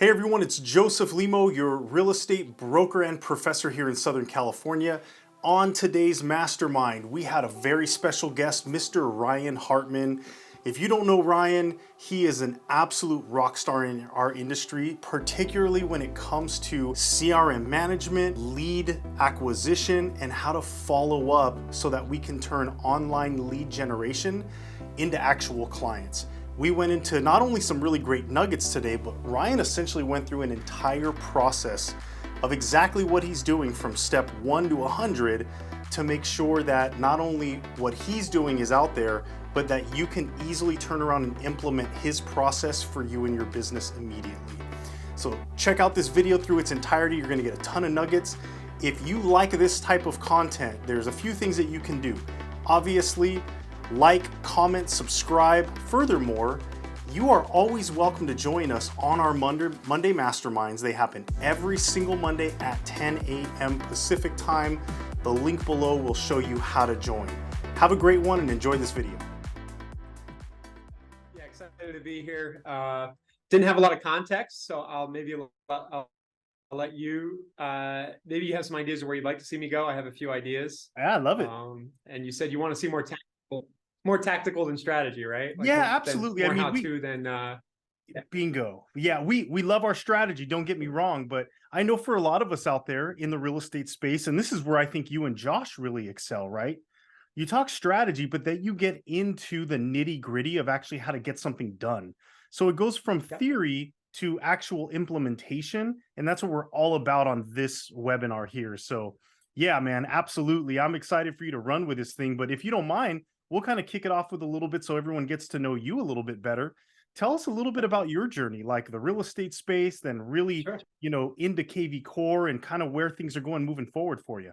Hey everyone, it's Joseph.limo, your real estate broker and professor here in Southern California. On today's Mastermind, we had a very special guest, Mr. Ryan Hartman. If you don't know Ryan, he is an absolute rock star in our industry, particularly when it comes to CRM management, lead acquisition, and how to follow up so that we can turn online lead generation into actual clients. We went into not only some really great nuggets today, but Ryan essentially went through an entire process of exactly what he's doing from step 1 to 100 to make sure that not only what he's doing is out there, but that you can easily turn around and implement his process for you and your business immediately. So check out this video through its entirety. You're gonna get a ton of nuggets. If you like this type of content, there's a few things that you can do. Obviously, like, comment, subscribe. Furthermore, you are always welcome to join us on our Monday Masterminds. They happen every single Monday at 10 a.m. Pacific time. The link below will show you how to join. Have a great one and enjoy this video. Yeah, excited to be here. Didn't have a lot of context, so I'll let you, maybe you have some ideas of where you'd like to see me go. I have a few ideas. Yeah, I love it. And you said you want to see more tactical than strategy, right? Yeah, absolutely. More how-to than bingo. Yeah, we love our strategy, don't get me wrong, but I know for a lot of us out there in the real estate space, and this is where I think you and Josh really excel, right? You talk strategy, but then you get into the nitty-gritty of actually how to get something done. So it goes from theory to actual implementation, and that's what we're all about on this webinar here. So yeah, man, absolutely. I'm excited for you to run with this thing, but if you don't mind, we'll kind of kick it off with a little bit so everyone gets to know you a little bit better. Tell us a little bit about your journey, like the real estate space, then really, Sure. Into KV Core and kind of where things are going moving forward for you.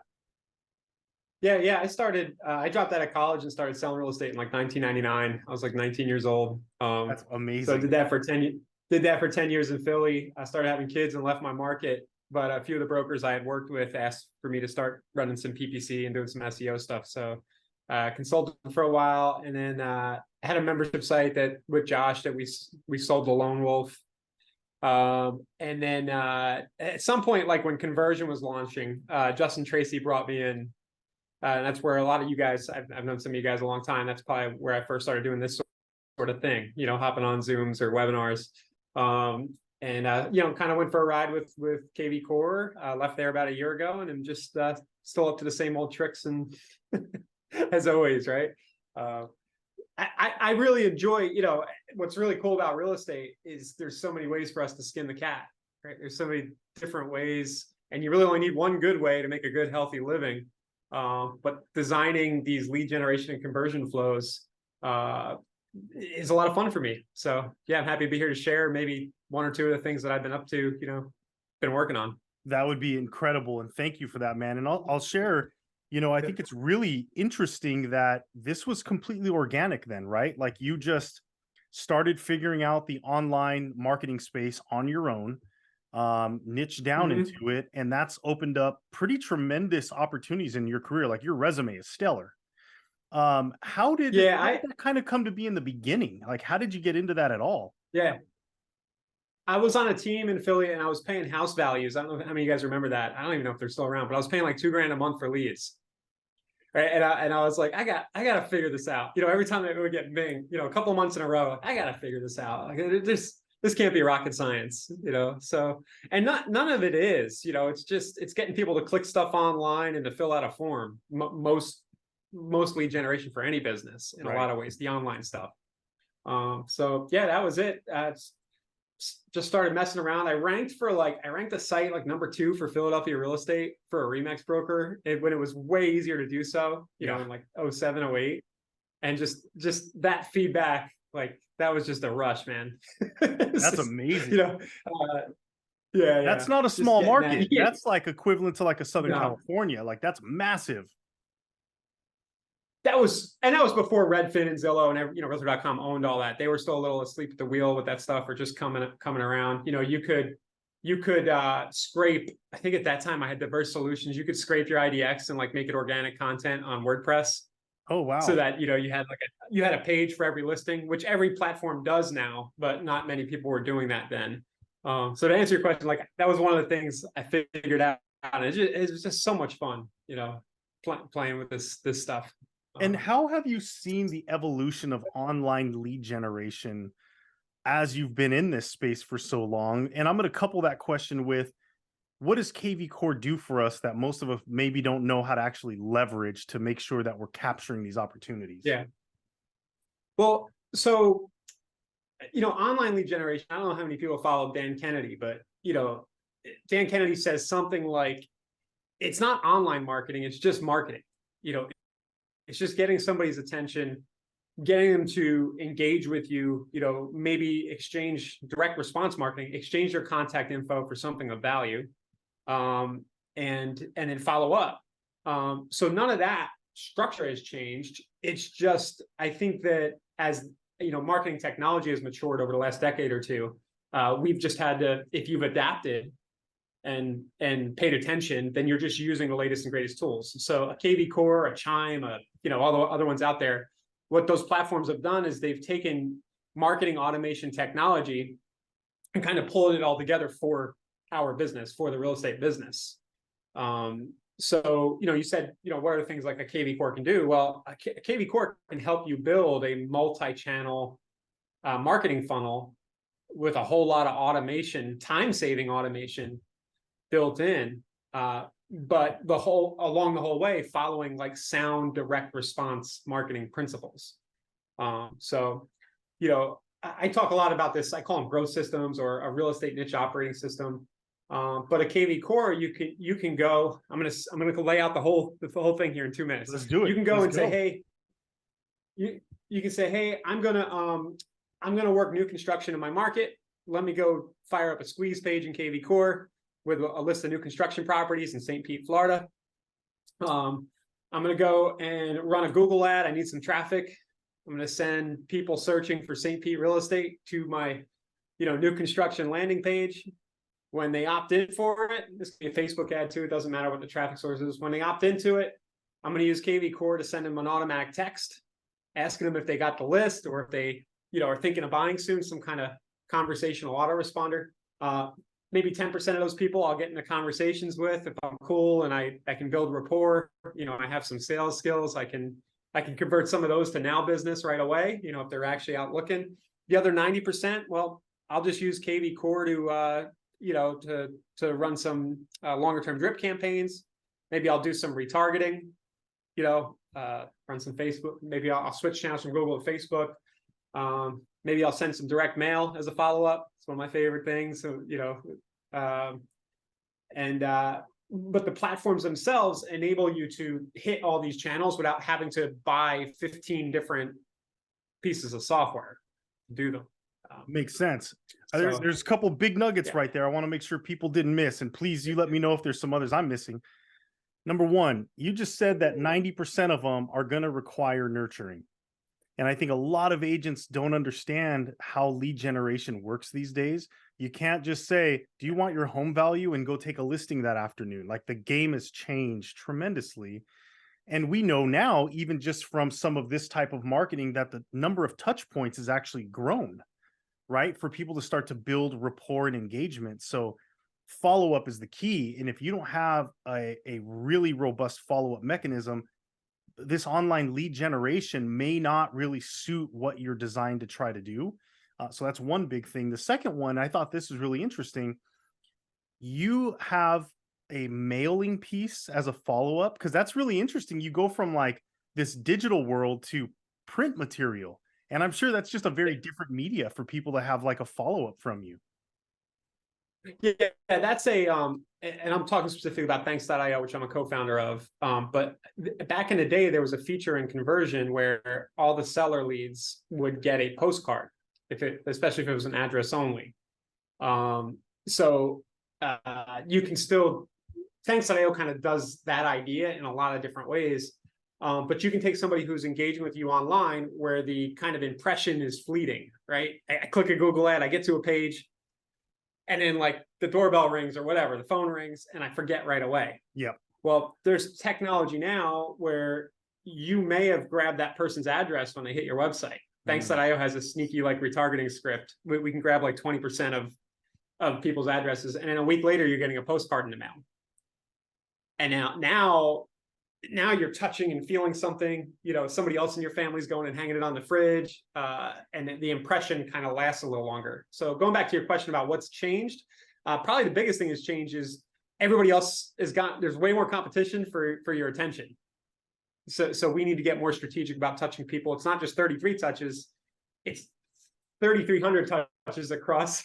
Yeah. I dropped out of college and started selling real estate in like 1999. I was like 19 years old. That's amazing. So I did that for 10 years in Philly. I started having kids and left my market. But a few of the brokers I had worked with asked for me to start running some PPC and doing some SEO stuff. So consulted for a while, and then had a membership site that with Josh that we sold to Lone Wolf. And then at some point, like when conversion was launching, Justin Tracy brought me in. And that's where a lot of you guys, I've known some of you guys a long time. That's probably where I first started doing this sort of thing, hopping on Zooms or webinars. And kind of went for a ride with KV Core. Left there about a year ago, and I'm just still up to the same old tricks and as always, right? I really enjoy, what's really cool about real estate is there's so many ways for us to skin the cat, right? There's so many different ways, and you really only need one good way to make a good, healthy living. But designing these lead generation and conversion flows is a lot of fun for me. So yeah, I'm happy to be here to share maybe one or two of the things that I've been up to, been working on. That would be incredible. And thank you for that, man. And I'll share, I think it's really interesting that this was completely organic then, right? Like you just started figuring out the online marketing space on your own, niche down into it. And that's opened up pretty tremendous opportunities in your career. Like your resume is stellar. How did that kind of come to be in the beginning? Like, how did you get into that at all? Yeah. I was on a team in Philly and I was paying house values. I don't know how many of you guys remember that. I don't even know if they're still around, but I was paying like $2,000 a month for leads. Right. And I was like, I got to figure this out. Every time it would get bing, a couple of months in a row, I got to figure this out. Like this can't be rocket science, so, and none of it is, it's getting people to click stuff online and to fill out a form. Most lead generation for any business in a lot of ways, the online stuff. So yeah, that was it. Just started messing around. I ranked the site like number 2 for Philadelphia real estate for a Remax broker when it was way easier to do so, in like 07, 08. And just that feedback, like that was just a rush, man. That's amazing. That's not a small market. That's like equivalent to like a Southern California. Like that's massive. That was before Redfin and Zillow and Realtor.com owned all that. They were still a little asleep at the wheel with that stuff, or just coming around. You could scrape. I think at that time I had diverse solutions. You could scrape your IDX and like make it organic content on WordPress. Oh wow! So that you had a page for every listing, which every platform does now, but not many people were doing that then. So to answer your question, like that was one of the things I figured out. It was just so much fun, playing with this stuff. And how have you seen the evolution of online lead generation as you've been in this space for so long? And I'm going to couple that question with, what does KV Core do for us that most of us maybe don't know how to actually leverage to make sure that we're capturing these opportunities? Yeah. Well, so, online lead generation, I don't know how many people follow Dan Kennedy, but, Dan Kennedy says something like, it's not online marketing, it's just marketing. It's just getting somebody's attention, getting them to engage with you, maybe exchange direct response marketing, exchange their contact info for something of value, and then follow up. So none of that structure has changed. It's just, I think that as marketing technology has matured over the last decade or two, we've just had to, if you've adapted and paid attention, then you're just using the latest and greatest tools. So a KV Core, a Chime, all the other ones out there, what those platforms have done is they've taken marketing automation technology and kind of pulled it all together for our business, for the real estate business. So, you said, what are the things like a KV Core can do? Well, a KV Core can help you build a multi-channel marketing funnel with a whole lot of automation, time-saving automation built in, but along the whole way, following like sound direct response marketing principles. So, I talk a lot about this. I call them growth systems or a real estate niche operating system. But a KV Core, you can go. I'm gonna lay out the whole thing here in 2 minutes. Let's do it. You can go and say, hey, you can say, hey, I'm gonna work new construction in my market. Let me go fire up a squeeze page in KV Core with a list of new construction properties in St. Pete, Florida. I'm gonna go and run a Google ad. I need some traffic. I'm gonna send people searching for St. Pete real estate to my, new construction landing page. When they opt in for it, this can be a Facebook ad too. It doesn't matter what the traffic source is. When they opt into it, I'm going to use KV Core to send them an automatic text, asking them if they got the list or if they, are thinking of buying soon, some kind of conversational autoresponder. Maybe 10% of those people I'll get into conversations with if I'm cool and I can build rapport. I have some sales skills. I can convert some of those to now business right away. If they're actually out looking. The other 90%, well, I'll just use KV Core to run some longer term drip campaigns. Maybe I'll do some retargeting, run some Facebook. Maybe I'll switch channels from Google to Facebook. Maybe I'll send some direct mail as a follow-up. It's one of my favorite things. So, but the platforms themselves enable you to hit all these channels without having to buy 15 different pieces of software to do them. Makes sense. There's a couple big nuggets right there. I want to make sure people didn't miss. And please, you let me know if there's some others I'm missing. Number one, you just said that 90% of them are going to require nurturing. And I think a lot of agents don't understand how lead generation works these days. You can't just say, do you want your home value, and go take a listing that afternoon? Like, the game has changed tremendously. And we know now, even just from some of this type of marketing, that the number of touch points has actually grown, right? For people to start to build rapport and engagement. So follow-up is the key. And if you don't have a really robust follow-up mechanism, this online lead generation may not really suit what you're designed to try to do. So that's one big thing. The second one, I thought this was really interesting. You have a mailing piece as a follow-up, because that's really interesting. You go from like this digital world to print material. And I'm sure that's just a very different media for people to have like a follow-up from you. Yeah, that's and I'm talking specifically about Thanks.io, which I'm a co-founder of. But back in the day, there was a feature in conversion where all the seller leads would get a postcard, especially if it was an address only. So you can still, Thanks.io kind of does that idea in a lot of different ways. But you can take somebody who's engaging with you online where the kind of impression is fleeting, right? I click a Google ad, I get to a page, and then like the doorbell rings or whatever, the phone rings, and I forget right away. Yeah. Well, there's technology now where you may have grabbed that person's address when they hit your website. Thanks.io has a sneaky like retargeting script. We can grab like 20% of people's addresses. And then a week later, you're getting a postcard in the mail. And now you're touching and feeling something, somebody else in your family's going and hanging it on the fridge. And the impression kind of lasts a little longer. So going back to your question about what's changed, probably the biggest thing that's changed is everybody else there's way more competition for your attention. So we need to get more strategic about touching people. It's not just 33 touches, it's 3,300 touches across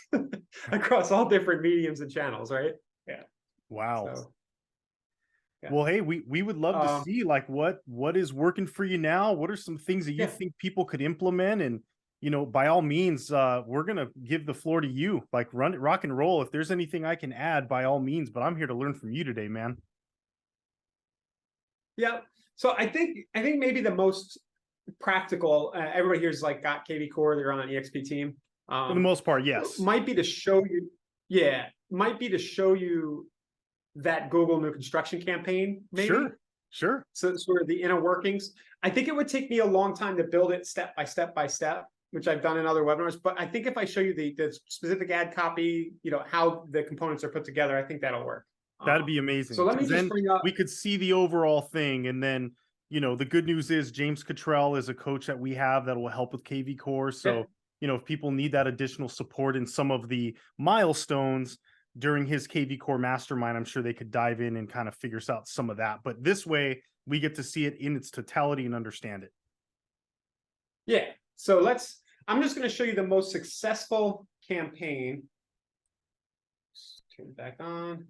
across all different mediums and channels, right? Yeah. Wow. So, yeah. Well, hey, we would love to see like what is working for you now. What are some things that you think people could implement? And by all means, we're gonna give the floor to you. Like, run it, rock and roll. If there's anything I can add, by all means. But I'm here to learn from you today, man. Yeah. So I think maybe the most practical. Everybody here's like got KV Core. They're on an EXP team. For the most part, yes. Might be to show you. Yeah, might be to show you that Google new construction campaign. Maybe. Sure. So sort of the inner workings. I think it would take me a long time to build it step by step, which I've done in other webinars. But I think if I show you the specific ad copy, how the components are put together, I think that'll work. That'd be amazing. So let me just bring up. We could see the overall thing, and then the good news is James Cottrell is a coach that we have that will help with KV Core. So if people need that additional support in some of the milestones during his KV Core Mastermind, I'm sure they could dive in and kind of figure out some of that. But this way, we get to see it in its totality and understand it. Yeah. So I'm just going to show you the most successful campaign. Just turn it back on.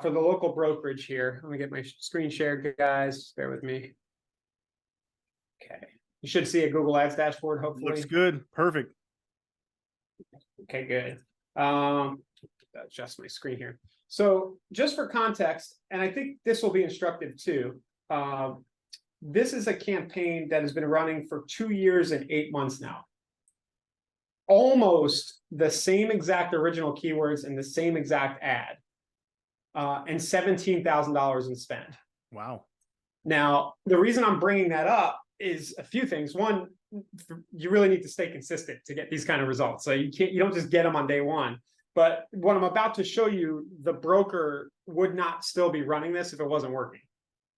For the local brokerage here. Let me get my screen shared, guys. Bear with me. Okay. You should see a Google Ads dashboard, hopefully. Looks good. Perfect. Okay, good. Adjust my screen here. So just for context, and I think this will be instructive too. This is a campaign that has been running for 2 years and 8 months now. Almost the same exact original keywords and the same exact ad. And $17,000 in spend. Wow. Now, the reason I'm bringing that up is a few things. One, you really need to stay consistent to get these kind of results. So you don't just get them on day one. But what I'm about to show you, the broker would not still be running this if it wasn't working.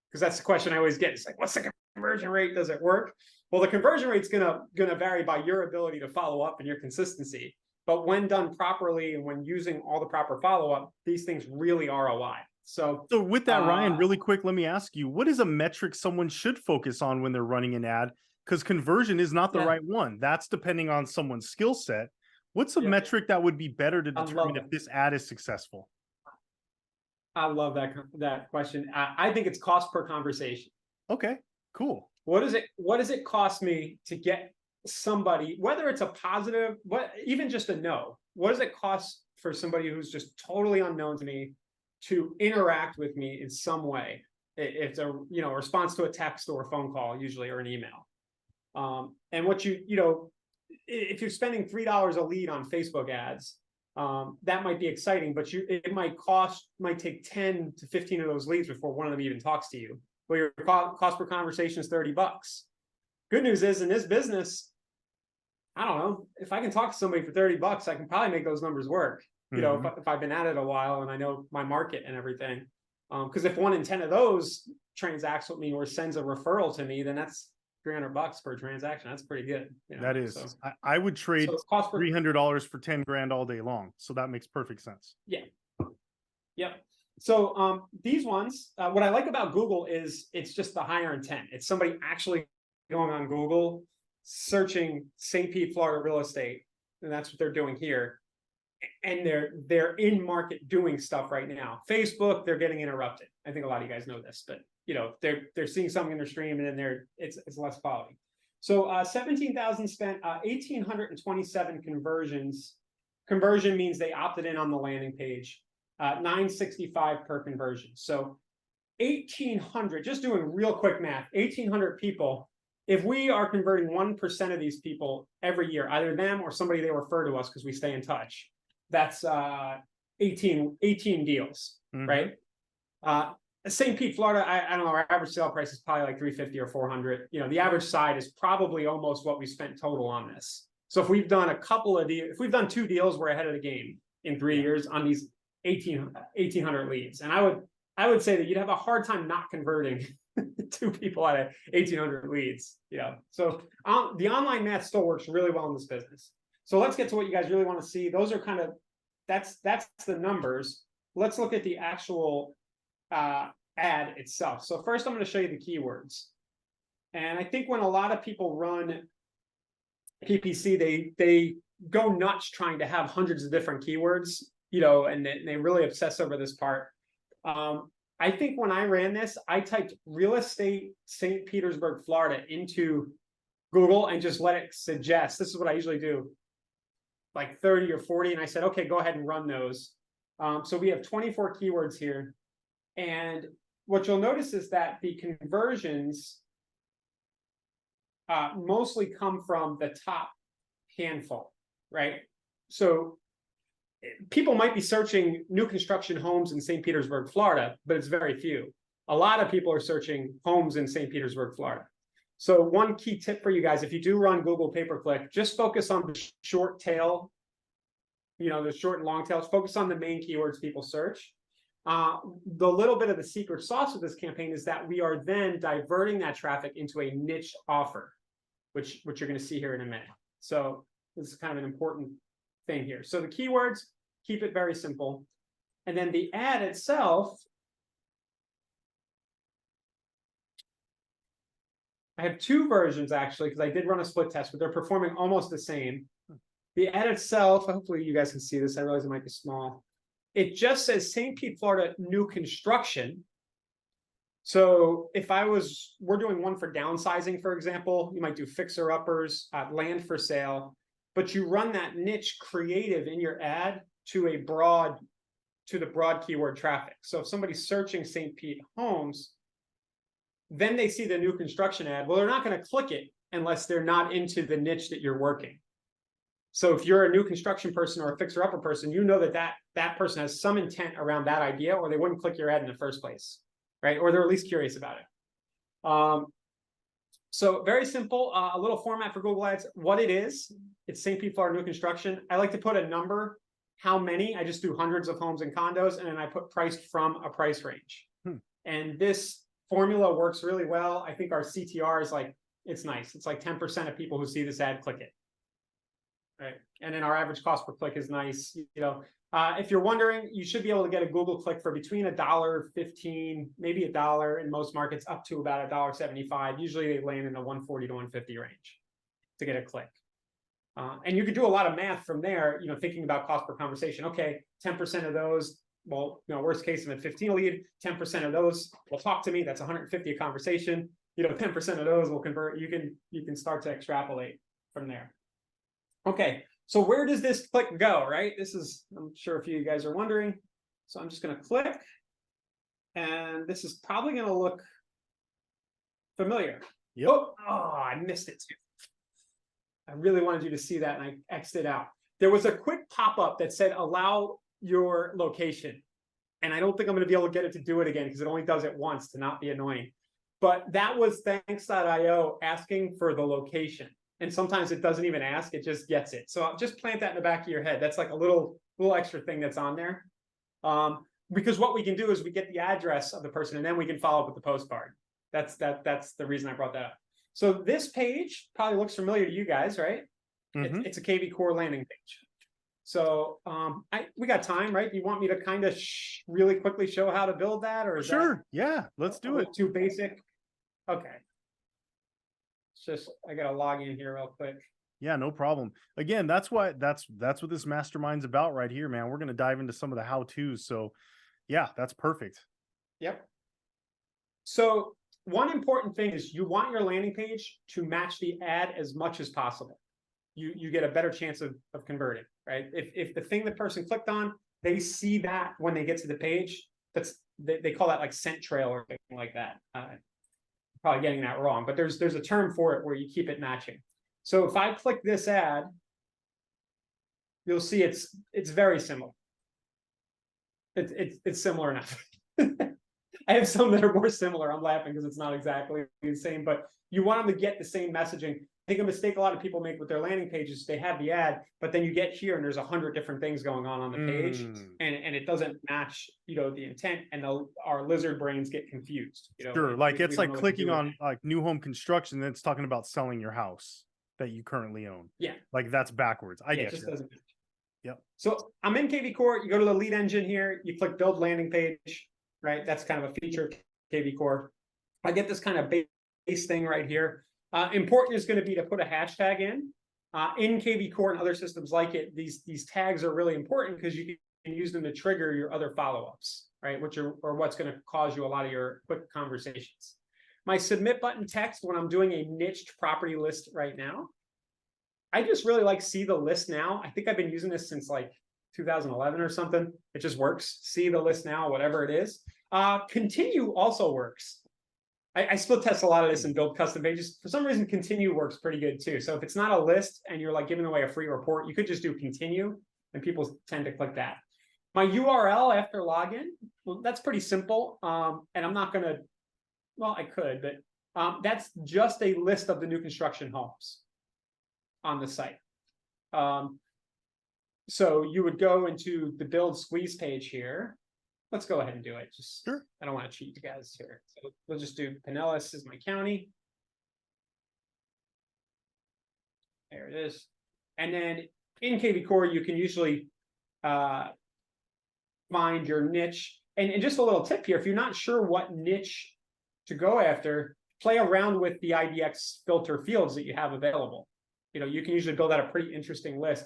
Because that's the question I always get. It's like, what's the conversion rate? Does it work? Well, the conversion rate's gonna vary by your ability to follow up and your consistency. But when done properly and when using all the proper follow-up, these things really ROI. So with that, Ryan, really quick, let me ask you, what is a metric someone should focus on when they're running an ad? Because conversion is not the right one. That's depending on someone's skill set. What's a metric that would be better to determine if this ad is successful? I love that question. I think it's cost per conversation. Okay, cool. What does it cost me to get somebody, whether it's a positive, even just a no, what does it cost for somebody who's just totally unknown to me to interact with me in some way? It's a response to a text or a phone call, usually, or an email. And what if you're spending $3 a lead on Facebook ads, that might be exciting, but it might take 10 to 15 of those leads before one of them even talks to you. Well, your cost per conversation is $30. Good news is, in this business, I don't know, if I can talk to somebody for $30, I can probably make those numbers work. If I've been at it a while and I know my market and everything. Because if 1 in 10 of those transacts with me or sends a referral to me, then that's $300 per transaction. That's pretty good. That is. So, I would trade $300 for 10 grand all day long. So that makes perfect sense. Yeah. Yep. So these ones, what I like about Google is it's just the higher intent. It's somebody actually going on Google, searching St. Pete, Florida real estate, and that's what they're doing here. And they're in market doing stuff right now. Facebook, they're getting interrupted. I think a lot of you guys know this, but they're seeing something in their stream and then it's less quality. So 17,000 spent, 1,827 conversions. Conversion means they opted in on the landing page. 965 per conversion. So 1,800, just doing real quick math, 1,800 people. If we are converting 1% of these people every year, either them or somebody they refer to us because we stay in touch, that's 18 deals, right? St. Pete, Florida, I don't know, our average sale price is probably like 350 or 400. The average side is probably almost what we spent total on this. So if we've done if we've done 2 deals, we're ahead of the game in 3 years on these 1,800 leads. And I would say that you'd have a hard time not converting 2 people out of 1,800 leads. So the online math still works really well in this business. So let's get to what you guys really want to see. Those are kind of, that's the numbers. Let's look at the actual ad itself. So first I'm going to show you the keywords. And I think when a lot of people run PPC, they go nuts trying to have hundreds of different keywords, and they really obsess over this part. I think when I ran this, I typed real estate St. Petersburg, Florida into Google and just let it suggest. This is what I usually do, like 30 or 40. And I said, okay, go ahead and run those. So we have 24 keywords here. And what you'll notice is that the conversions mostly come from the top handful, right? So people might be searching new construction homes in St. Petersburg, Florida, but it's very few. A lot of people are searching homes in St. Petersburg, Florida. So one key tip for you guys, if you do run Google pay-per-click, just focus on the short tail, the short and long tails, focus on the main keywords people search. The little bit of the secret sauce of this campaign is that we are then diverting that traffic into a niche offer, which you're going to see here in a minute. So this is kind of an important thing here. So the keywords, keep it very simple. And then the ad itself, I have 2 versions actually, because I did run a split test, but they're performing almost the same. The ad itself, hopefully you guys can see this. I realize it might be small. It just says St. Pete, Florida, new construction. So if we're doing one for downsizing, for example, you might do fixer-uppers, land for sale, but you run that niche creative in your ad to the broad keyword traffic. So if somebody's searching St. Pete homes, then they see the new construction ad. Well, they're not going to click it unless they're not into the niche that you're working. So if you're a new construction person or a fixer-upper person, that person has some intent around that idea, or they wouldn't click your ad in the first place, right? Or they're at least curious about it. So very simple, a little format for Google Ads. What it is, it's St. Pete, Florida, new construction. I like to put a number, how many. I just do hundreds of homes and condos, and then I put priced from a price range. And this formula works really well. I think our CTR is it's nice. It's like 10% of people who see this ad click it. Right. And then our average cost per click is nice. If you're wondering, you should be able to get a Google click for between $1.15, maybe $1 in most markets, up to about $1.75. Usually they land in the 140 to 150 range to get a click. And you could do a lot of math from there, thinking about cost per conversation. Okay, 10% of those, well, worst case, I'm at 15 a lead, 10% of those will talk to me. That's 150 a conversation. 10% of those will convert. You can start to extrapolate from there. Okay, so where does this click go, right? I'm sure a few of you guys are wondering. So I'm just going to click, and this is probably going to look familiar. Yep. Oh, I missed it too. I really wanted you to see that, and I X'd it out. There was a quick pop-up that said, allow your location. And I don't think I'm going to be able to get it to do it again because it only does it once to not be annoying. But that was thanks.io asking for the location. And sometimes it doesn't even ask, it just gets it. So I'll just plant that in the back of your head. That's like a little extra thing that's on there. Because what we can do is we get the address of the person, and then we can follow up with the postcard. That's the reason I brought that up. So this page probably looks familiar to you guys, right? Mm-hmm. It's a KV Core landing page. So we got time, right? Do you want me to kind of really quickly show how to build that, or is sure? Yeah, let's do it. Too basic. Okay. I gotta log in here real quick. Yeah, no problem. Again, that's what this mastermind's about right here, man. We're gonna dive into some of the how-tos. So yeah, that's perfect. Yep. So one important thing is you want your landing page to match the ad as much as possible. You get a better chance of converting, right? If the thing the person clicked on, they see that when they get to the page, they call that like scent trail or something like that. Probably getting that wrong, but there's a term for it where you keep it matching. So if I click this ad, you'll see it's very similar. It's similar enough. I have some that are more similar. I'm laughing because it's not exactly the same, but you want them to get the same messaging. think a mistake a lot of people make with their landing pages, they have the ad, but then you get here and there's 100 different things going on the page, and it doesn't match, the intent, and our lizard brains get confused. Sure, like it's like clicking on it. like new home construction, that's talking about selling your house that you currently own. Yeah, like that's backwards. I get it just you. doesn't match. Yep. So I'm in KV Core. You go to the lead engine here. You click build landing page. Right, that's kind of a feature of KV Core. I get this kind of base thing right here. Important is going to be to put a hashtag in. In KV Core and other systems like it, these tags are really important because you can use them to trigger your other follow-ups, right? What's going to cause you a lot of your quick conversations. My submit button text when I'm doing a niched property list right now, I just really like see the list now. I think I've been using this since like 2011 or something. It just works. See the list now, whatever it is. Continue also works. I split test a lot of this and build custom pages. For some reason, continue works pretty good too. So if it's not a list and you're like giving away a free report, you could just do continue, and people tend to click that. My URL after login, well, that's pretty simple. And I'm not going to, well, I could, but that's just a list of the new construction homes on the site. So you would go into the build squeeze page here. Let's go ahead and do it. Just sure. I don't want to cheat you guys here. So we'll just do Pinellas is my county. There it is. And then in KV Core, you can usually find your niche. And just a little tip here, if you're not sure what niche to go after, play around with the IDX filter fields that you have available. You can usually build out a pretty interesting list.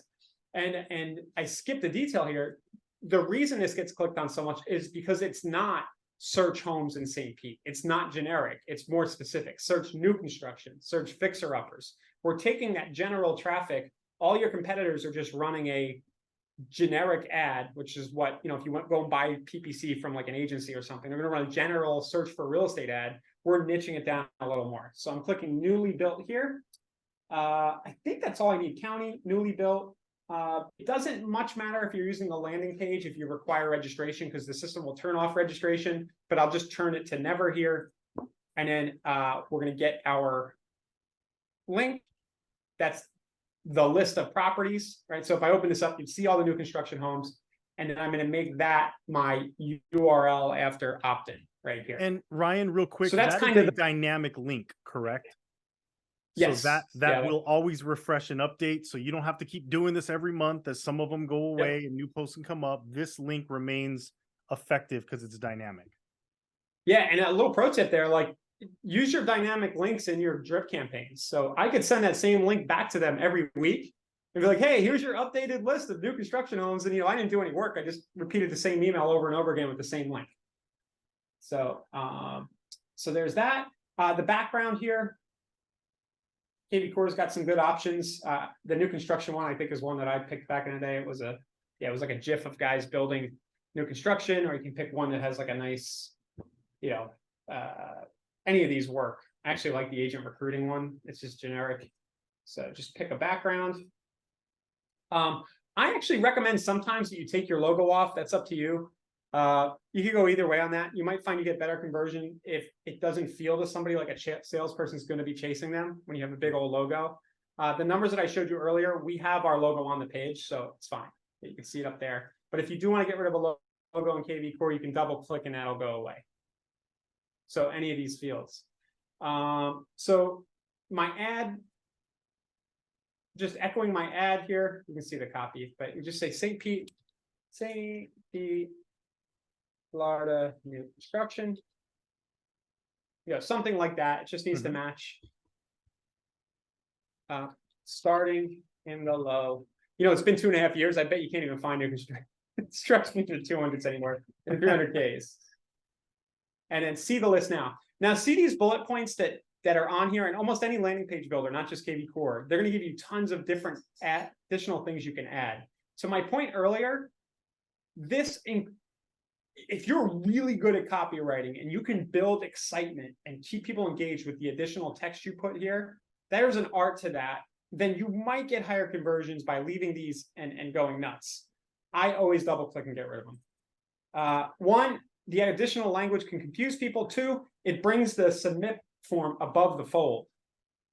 And I skipped the detail here. The reason this gets clicked on so much is because it's not search homes in St. Pete. It's not generic. It's more specific. Search new construction, search fixer-uppers. We're taking that general traffic. All your competitors are just running a generic ad, which is what, if you go and buy PPC from like an agency or something, they're going to run a general search for real estate ad. We're niching it down a little more. So I'm clicking newly built here. I think that's all I need. County, newly built. It doesn't much matter if you're using a landing page, if you require registration, because the system will turn off registration, but I'll just turn it to never here. And then we're going to get our link. That's the list of properties, right? So if I open this up, you'd see all the new construction homes, and then I'm going to make that my URL after opt-in right here. And Ryan, real quick, so that's that kind is of a dynamic link, correct? Yes. So that will always refresh and update. So you don't have to keep doing this every month as some of them go away and new posts can come up. This link remains effective because it's dynamic. Yeah, and a little pro tip there, like use your dynamic links in your drip campaigns. So I could send that same link back to them every week and be like, hey, here's your updated list of new construction homes. And I didn't do any work. I just repeated the same email over and over again with the same link. So so there's that. The background here. KV Core's got some good options. The new construction one, I think, is one that I picked back in the day. It was like a GIF of guys building new construction, or you can pick one that has like a nice, any of these work. I actually like the agent recruiting one. It's just generic. So just pick a background. I actually recommend sometimes that you take your logo off. That's up to you. You could go either way on that. You might find you get better conversion if it doesn't feel to somebody like a salesperson is going to be chasing them when you have a big old logo. The numbers that I showed you earlier, we have our logo on the page, so it's fine. You can see it up there. But if you do want to get rid of a logo in KV Core, you can double click and that'll go away. So any of these fields. So my ad, just echoing my ad here, you can see the copy, but you just say St. Pete, Florida new construction, something like that. It just needs to match. Starting in the low. It's been 2.5 years. I bet you can't even find new construction in the 200s anymore, in 300Ks. And then see the list now. Now see these bullet points that are on here, and almost any landing page builder, not just KV Core, they're going to give you tons of different additional things you can add. So my point earlier, if you're really good at copywriting and you can build excitement and keep people engaged with the additional text you put here, there's an art to that. Then you might get higher conversions by leaving these and going nuts. I always double click and get rid of them. One, the additional language can confuse people. Two, it brings the submit form above the fold.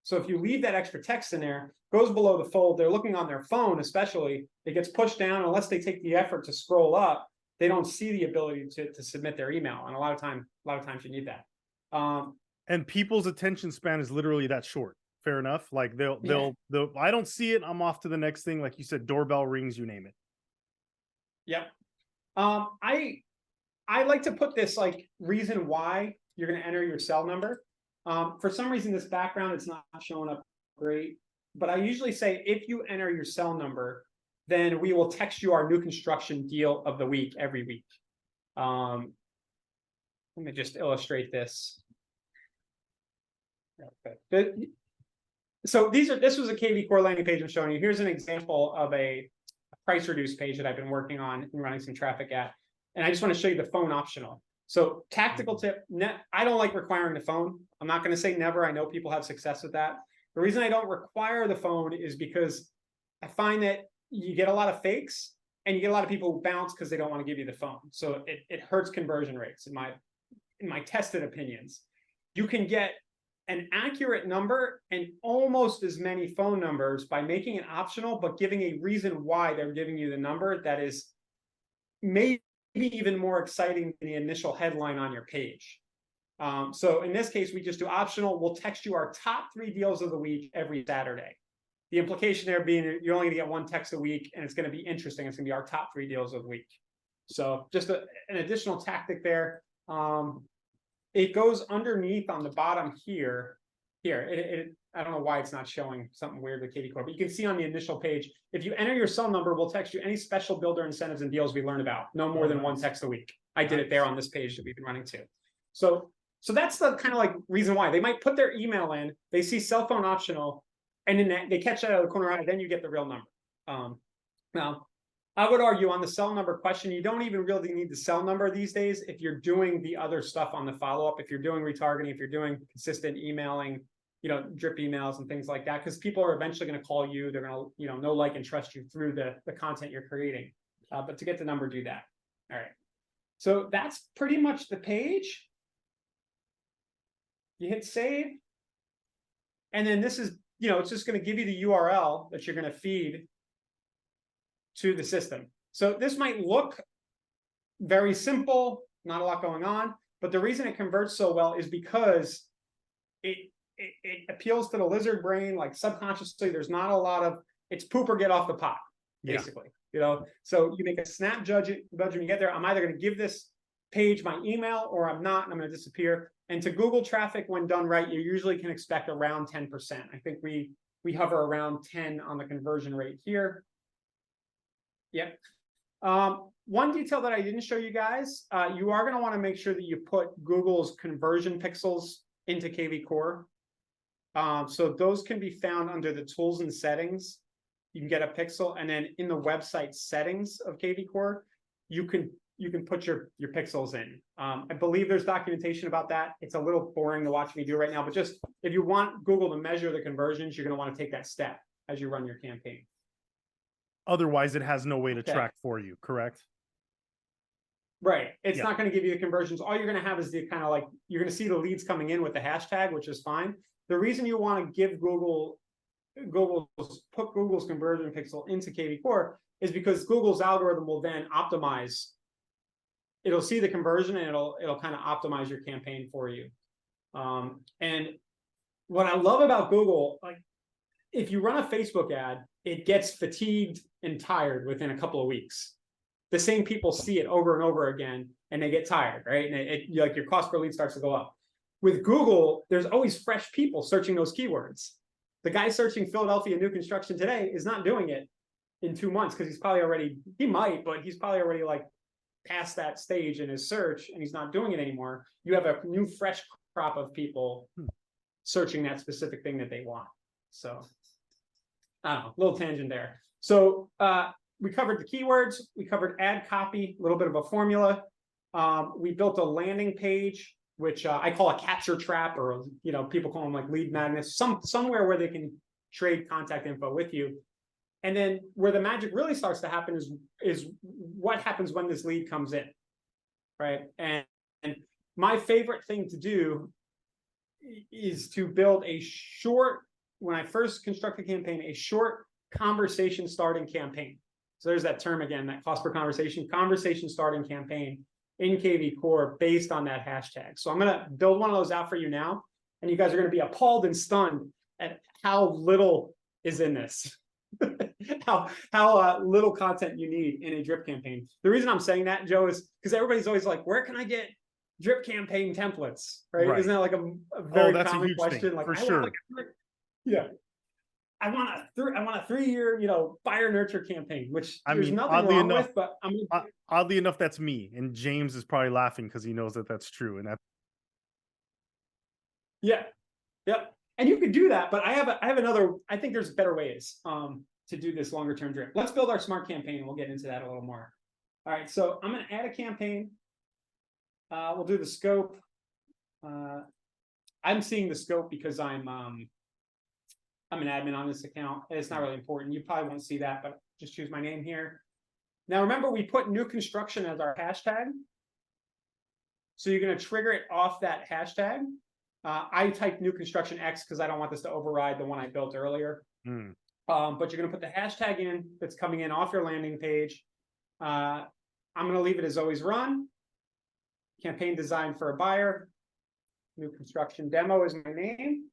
So if you leave that extra text in there, goes below the fold, they're looking on their phone, especially, it gets pushed down. Unless they take the effort to scroll up, they don't see the ability to submit their email. And a lot of times you need that. And people's attention span is literally that short. Fair enough. Like they'll I don't see it, I'm off to the next thing. Like you said, doorbell rings, you name it. Yep. I like to put this like reason why you're going to enter your cell number. For some reason, this background, it's not showing up great, but I usually say if you enter your cell number, then we will text you our new construction deal of the week every week. Let me just illustrate this. Okay. So this was a KV Core landing page I'm showing you. Here's an example of a price reduced page that I've been working on and running some traffic at. And I just want to show you the phone optional. So tactical tip, I don't like requiring the phone. I'm not going to say never. I know people have success with that. The reason I don't require the phone is because I find that you get a lot of fakes and you get a lot of people who bounce because they don't want to give you the phone. So it hurts conversion rates in my tested opinions. You can get an accurate number and almost as many phone numbers by making it optional, but giving a reason why they're giving you the number that is maybe even more exciting than the initial headline on your page. So in this case, we just do optional. We'll text you our top 3 deals of the week every Saturday. The implication there being you're only going to get 1 text a week, and it's going to be interesting. It's going to be our top 3 deals of the week. So just an additional tactic there. It goes underneath on the bottom here. I don't know why it's not showing something weird with KV Core, but you can see on the initial page, if you enter your cell number, we'll text you any special builder incentives and deals we learn about. No more than 1 text a week. I did it there on this page that we've been running too. So that's the kind of like reason why they might put their email in, they see cell phone optional, and then they catch that out of the corner eye, then you get the real number. Now, I would argue on the cell number question, you don't even really need the cell number these days if you're doing the other stuff on the follow-up, if you're doing retargeting, if you're doing consistent emailing, drip emails and things like that, because people are eventually going to call you. They're going to, know, like, and trust you through the content you're creating. But to get the number, do that. All right. So that's pretty much the page. You hit save. And then this is, it's just going to give you the URL that you're going to feed to the system. So this might look very simple, not a lot going on, but the reason it converts so well is because it appeals to the lizard brain, like subconsciously. There's not a lot of, it's poop or get off the pot, basically. So you make a snap judgment when you get there. I'm either going to give this page my email or I'm not, and I'm going to disappear. And to Google traffic, when done right, you usually can expect around 10%. I think we hover around 10 on the conversion rate here. Yep. One detail that I didn't show you guys, you are going to want to make sure that you put Google's conversion pixels into KV Core. So those can be found under the tools and settings. You can get a pixel, and then in the website settings of KV Core, you can put your pixels in. I believe there's documentation about that. It's a little boring to watch me do right now, but just if you want Google to measure the conversions, you're going to want to take that step as you run your campaign. Otherwise, it has no way to track for you, correct? Right. It's not going to give you the conversions. All you're going to have is the kind of like, you're going to see the leads coming in with the hashtag, which is fine. The reason you want to give put Google's conversion pixel into KV Core is because Google's algorithm will then optimize. It'll see the conversion and it'll kind of optimize your campaign for you. And what I love about Google, like if you run a Facebook ad, it gets fatigued and tired within a couple of weeks. The same people see it over and over again, and they get tired, right? And like your cost per lead starts to go up. With Google, there's always fresh people searching those keywords. The guy searching Philadelphia new construction today is not doing it in 2 months because he's probably already, he might, but he's probably already like past that stage in his search and he's not doing it anymore. You have a new fresh crop of people searching that specific thing that they want. So I don't know, a little tangent there. So we covered the keywords, we covered ad copy, a little bit of a formula. We built a landing page, which I call a capture trap, or people call them like lead magnets, somewhere where they can trade contact info with you. And then where the magic really starts to happen is what happens when this lead comes in, right? And my favorite thing to do is to build a short when I first construct a campaign, a short conversation starting campaign. So there's that term again, that cost per conversation starting campaign in KV Core based on that hashtag. So I'm going to build one of those out for you now. And you guys are going to be appalled and stunned at how little is in this. how little content you need in a drip campaign. The reason I'm saying that, Joe, is because everybody's always like, where can I get drip campaign templates? Right? Isn't that like a very that's common a huge question? thing, Like, for sure. Yeah. I want a 3-year, buyer nurture campaign, which there's nothing oddly wrong enough, with, but oddly enough, that's me. And James is probably laughing because he knows that that's true. And yeah. And you could do that, but I have another, I think there's better ways to do this longer term drip. Let's build our smart campaign and we'll get into that a little more. All right, so I'm going to add a campaign. We'll do the scope. I'm seeing the scope because I'm an admin on this account. It's not really important. You probably won't see that, but just choose my name here. Now, remember, we put new construction as our hashtag. So you're going to trigger it off that hashtag. I typed new construction X because I don't want this to override the one I built earlier. But you're going to put the hashtag in that's coming in off your landing page. I'm going to leave it as always run. Campaign design for a buyer. New construction demo is my name.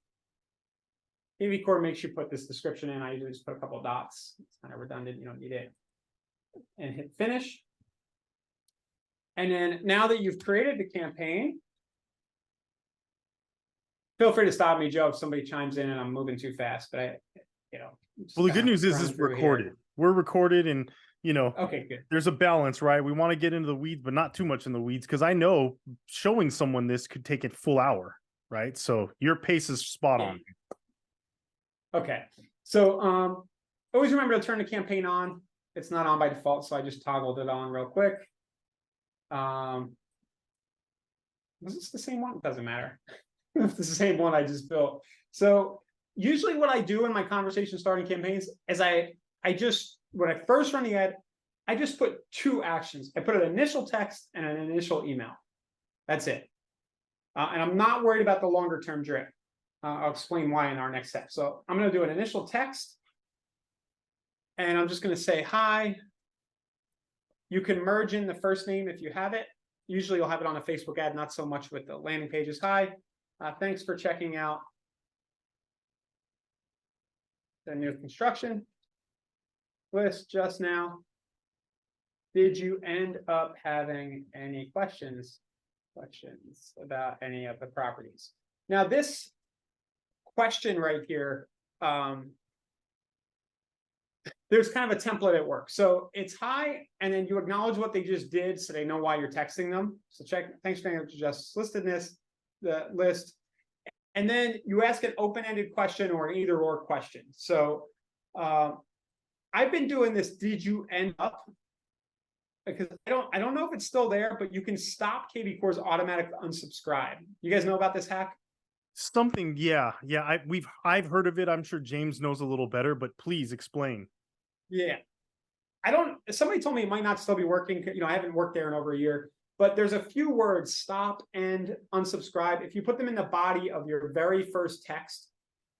KV Core makes you put this description in. I usually just put a couple of dots. It's kind of redundant. You don't need it. And hit finish. And then now that you've created the campaign, feel free to stop me, Joe, if somebody chimes in and I'm moving too fast. But well, the good news is it's recorded. Here. We're recorded, and okay, good. There's a balance, right? We want to get into the weeds, but not too much in the weeds, because I know showing someone this could take a full hour, right? So your pace is spot on. Okay, so always remember to turn the campaign on. It's not on by default, so I just toggled it on real quick. Was this the same one? It doesn't matter. It's the same one I just built. So usually what I do in my conversation starting campaigns is when I first run the ad, I just put 2 actions. I put an initial text and an initial email. That's it. And I'm not worried about the longer term drip. I'll explain why in our next step. So I'm going to do an initial text. And I'm just going to say, hi. You can merge in the first name if you have it. Usually you'll have it on a Facebook ad, not so much with the landing pages. Hi, thanks for checking out the new construction list just now. Did you end up having any questions about any of the properties? Now this question right here, there's kind of a template at work. So it's hi, and then you acknowledge what they just did so they know why you're texting them. So thanks for just listed the list. And then you ask an open-ended question or an either-or question. So I've been doing this, did you end up? Because I don't know if it's still there, but you can stop KV Core's automatic unsubscribe. You guys know about this hack? Something, yeah. I've heard of it. I'm sure James knows a little better, but please explain. Yeah, somebody told me it might not still be working. I haven't worked there in over a year, but there's a few words, stop and unsubscribe. If you put them in the body of your very first text,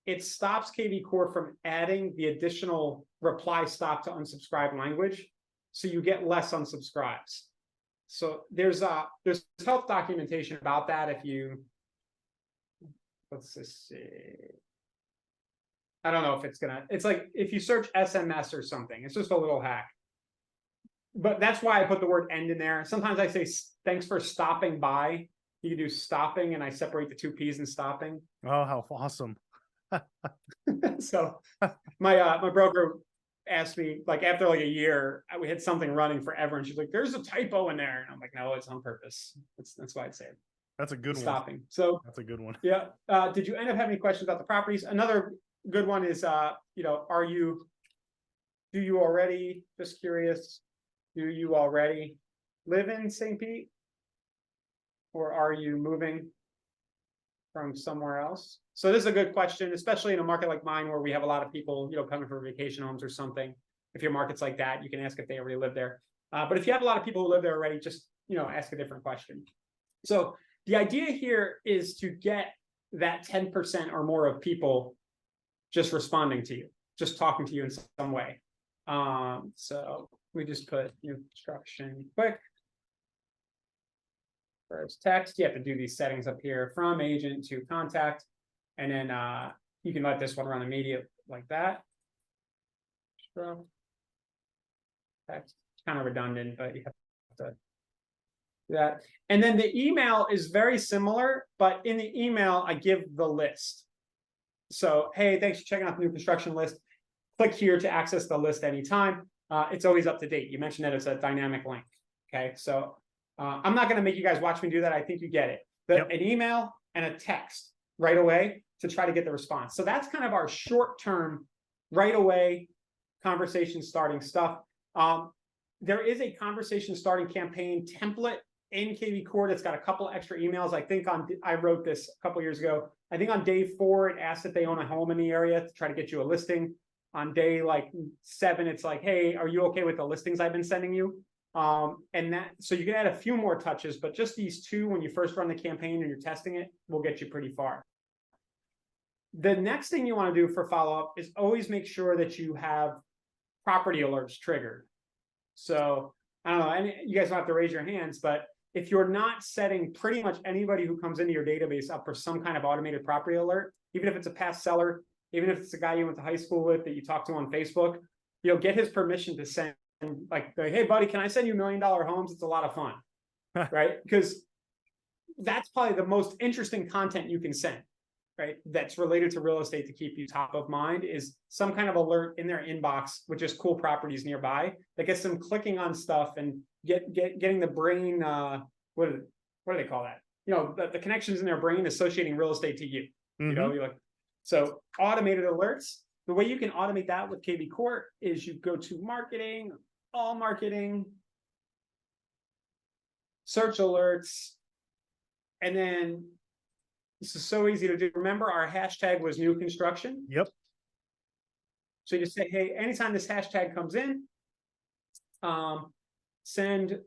it stops KV Core from adding the additional reply stop to unsubscribe language. So you get less unsubscribes. So there's help documentation about that. If you, let's just see. I don't know if it's like if you search SMS or something, it's just a little hack. But that's why I put the word end in there. Sometimes I say, thanks for stopping by. You can do stopping, and I separate the 2 P's in stopping. Oh, how awesome. So my broker asked me, like, after like a year, we had something running forever, and she's like, there's a typo in there. And I'm like, no, it's on purpose. That's why I'd say it. That's a good one. Stopping. So that's a good one. Yeah. Did you end up having any questions about the properties? Another good one is, do you already, just curious, do you already live in St. Pete? Or are you moving from somewhere else? So this is a good question, especially in a market like mine where we have a lot of people, coming for vacation homes or something. If your market's like that, you can ask if they already live there. But if you have a lot of people who live there already, just, ask a different question. So the idea here is to get that 10% or more of people just responding to you, just talking to you in some way. So we just put new construction quick. First text, you have to do these settings up here from agent to contact. And then you can let this one run immediate like that. So text, kind of redundant, but you have to do that. And then the email is very similar, but in the email, I give the list. So, hey, thanks for checking out the new construction list. Click here to access the list anytime. It's always up to date. You mentioned that it's a dynamic link. Okay, so I'm not going to make you guys watch me do that. I think you get it. An email and a text right away to try to get the response. So that's kind of our short-term, right away conversation starting stuff. There is a conversation starting campaign template in KV Core that's got a couple extra emails. I think I wrote this a couple years ago. I think on day 4, it asks if they own a home in the area to try to get you a listing. On day like 7, it's like, hey, are you okay with the listings I've been sending you? And that, so you can add a few more touches, but just these 2, when you first run the campaign and you're testing it, will get you pretty far. The next thing you want to do for follow-up is always make sure that you have property alerts triggered. So I don't know, and you guys don't have to raise your hands, but if you're not setting pretty much anybody who comes into your database up for some kind of automated property alert, even if it's a past seller, even if it's a guy you went to high school with that you talk to on Facebook, you'll get his permission to send, like, hey, buddy, can I send you $1 million homes? It's a lot of fun, right? Because that's probably the most interesting content you can send, right? That's related to real estate to keep you top of mind is some kind of alert in their inbox with just cool properties nearby that gets them clicking on stuff and getting the brain, what do they call that? You know, the connections in their brain associating real estate to you. You know, you're like, so automated alerts. The way you can automate that with KV Core is you go to marketing, all marketing, search alerts, and then this is so easy to do. Remember, our hashtag was new construction. Yep. So you just say, hey, anytime this hashtag comes in, send,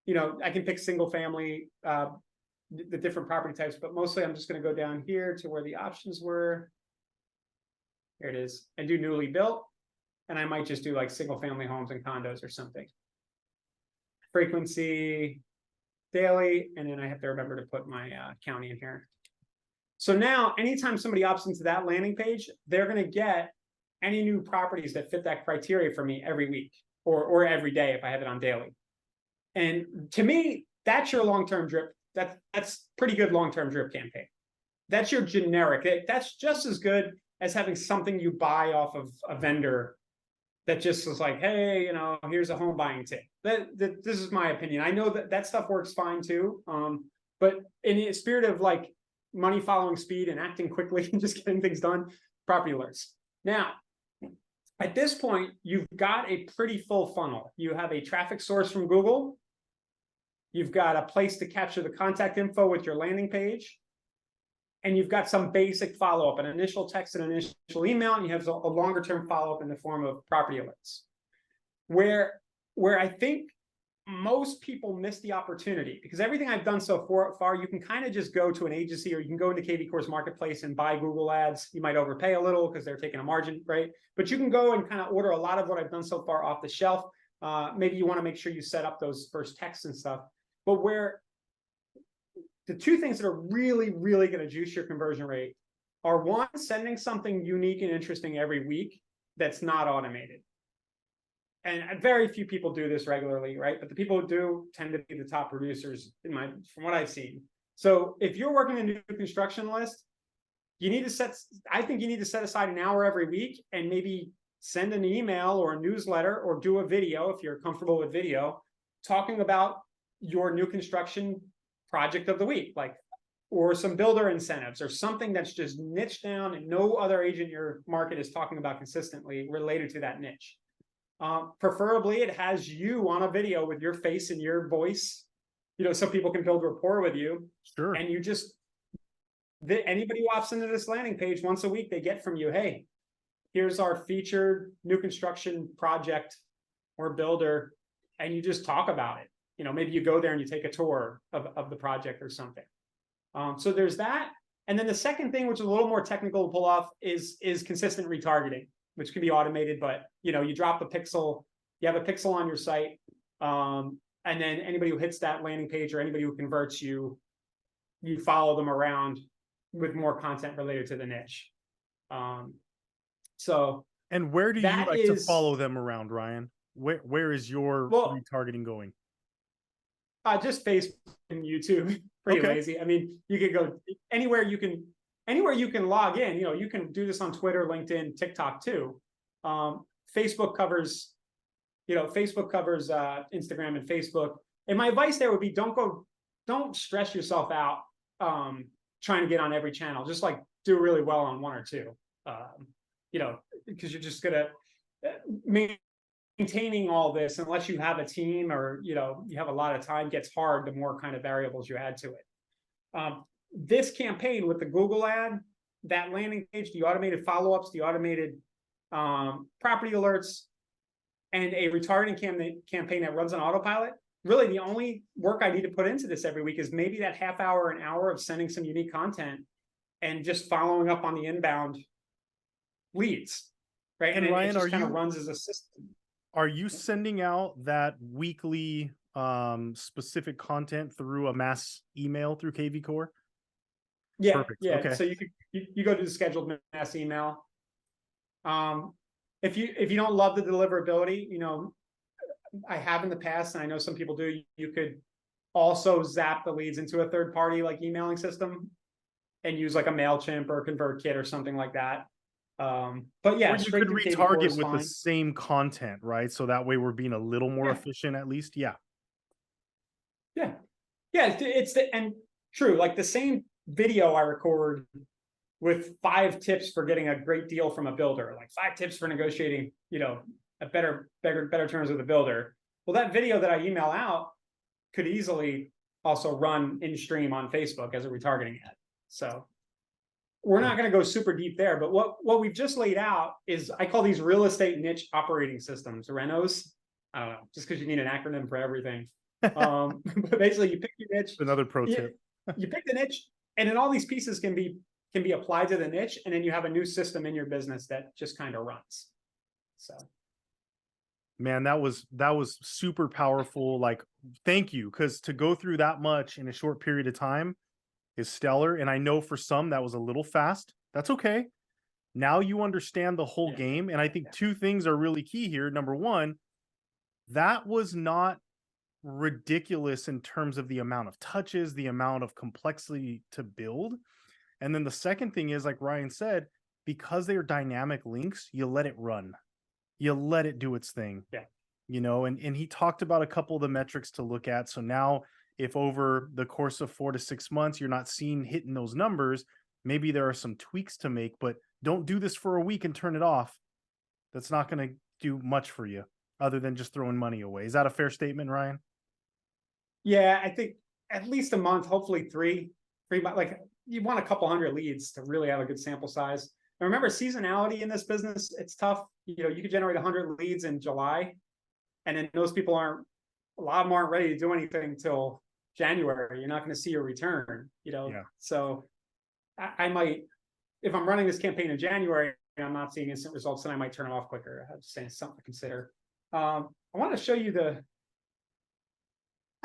you know, I can pick single family, the different property types, but mostly I'm just going to go down here to where the options were. Here it is, and do newly built. And I might just do like single family homes and condos or something. Frequency, daily, and then I have to remember to put my county in here. So now, anytime somebody opts into that landing page, they're going to get any new properties that fit that criteria for me every week or every day if I have it on daily. And to me, that's your long-term drip. That's pretty good long-term drip campaign. That's your generic. That's just as good as having something you buy off of a vendor that just was like, hey, you know, here's a home buying tip. This is my opinion. I know that stuff works fine too. But in the spirit of like money following speed and acting quickly and just getting things done, property alerts. Now, at this point, you've got a pretty full funnel. You have a traffic source from Google. You've got a place to capture the contact info with your landing page. And you've got some basic follow-up, an initial text and an initial email, and you have a longer-term follow-up in the form of property alerts. Where I think most people miss the opportunity, because everything I've done so far, you can kind of just go to an agency or you can go into KV Core's marketplace and buy Google ads. You might overpay a little because they're taking a margin, right? But you can go and kind of order a lot of what I've done so far off the shelf. Maybe you want to make sure you set up those first texts and stuff. But where the 2 things that are really, really going to juice your conversion rate are, 1, sending something unique and interesting every week that's not automated. And very few people do this regularly, right? But the people who do tend to be the top producers from what I've seen. So if you're working a new construction list, I think you need to set aside an hour every week and maybe send an email or a newsletter or do a video if you're comfortable with video, talking about your new construction project of the week, like, or some builder incentives or something that's just niche down and no other agent in your market is talking about consistently related to that niche. Preferably it has you on a video with your face and your voice, you know, so people can build rapport with you. Sure. And you just, anybody who opts into this landing page once a week, they get from you, hey, here's our featured new construction project or builder, and you just talk about it. You know, maybe you go there and you take a tour of the project or something. So there's that. And then the second thing, which is a little more technical to pull off, is consistent retargeting, which can be automated. But you drop a pixel, you have a pixel on your site, and then anybody who hits that landing page or anybody who converts you follow them around with more content related to the niche. So And where do you that like to is follow them around, Ryan? Where is your well, retargeting going? just Facebook and YouTube. Pretty Okay. lazy. I mean, you could go anywhere you can log in. You can do this on Twitter, LinkedIn, TikTok too. Facebook covers Instagram and Facebook. And my advice there would be don't stress yourself out trying to get on every channel. Just like do really well on one or two. Because you're just gonna maintaining all this, unless you have a team or you have a lot of time, gets hard the more kind of variables you add to it. This campaign with the Google ad, that landing page, the automated follow-ups, the automated property alerts, and a retargeting campaign that runs on autopilot, really the only work I need to put into this every week is maybe that half hour, an hour of sending some unique content and just following up on the inbound leads, right? And And Ryan, it just kind of runs as a system. Are you sending out that weekly specific content through a mass email through KV Core? Yeah, Perfect. yeah. Okay. So you go to the scheduled mass email. If you don't love the deliverability, I have in the past, and I know some people do, you could also zap the leads into a third party like emailing system and use like a MailChimp or ConvertKit or something like that. But yeah, Or you straight could through KV Core retarget is with the fine. same content, right? So that way we're being a little more efficient at least. Yeah. Yeah. And true, like the same video I record with 5 tips for getting a great deal from a builder, like 5 tips for negotiating, a better terms with a builder. Well, that video that I email out could easily also run in stream on Facebook as a retargeting ad. So we're not going to go super deep there, but what we've just laid out is, I call these real estate niche operating systems, RENOs. I don't know, just because you need an acronym for everything. But basically, you pick your niche. Another pro tip. You pick the niche, and then all these pieces can be applied to the niche, and then you have a new system in your business that just kind of runs. So, man, that was super powerful. Like, thank you, because to go through that much in a short period of time is stellar. And I know for some that was a little fast. That's okay. Now you understand the whole game. And I think 2 things are really key here. Number one, that was not ridiculous in terms of the amount of touches, the amount of complexity to build. And then the second thing is, like Ryan said, because they are dynamic links, you let it run. You let it do its thing. yeah. And he talked about a couple of the metrics to look at. So now if over the course of 4 to 6 months, you're not hitting those numbers, maybe there are some tweaks to make, but don't do this for a week and turn it off. That's not going to do much for you other than just throwing money away. Is that a fair statement, Ryan? Yeah, I think at least a month, hopefully 3 months. Like, you want a couple hundred leads to really have a good sample size. And remember, seasonality in this business, it's tough. You could generate 100 leads in July, and then those people a lot of them aren't ready to do anything till January. You're not going to see a return, Yeah. So I might, if I'm running this campaign in January and I'm not seeing instant results, then I might turn it off quicker. I'm just saying, something to consider. I want to show you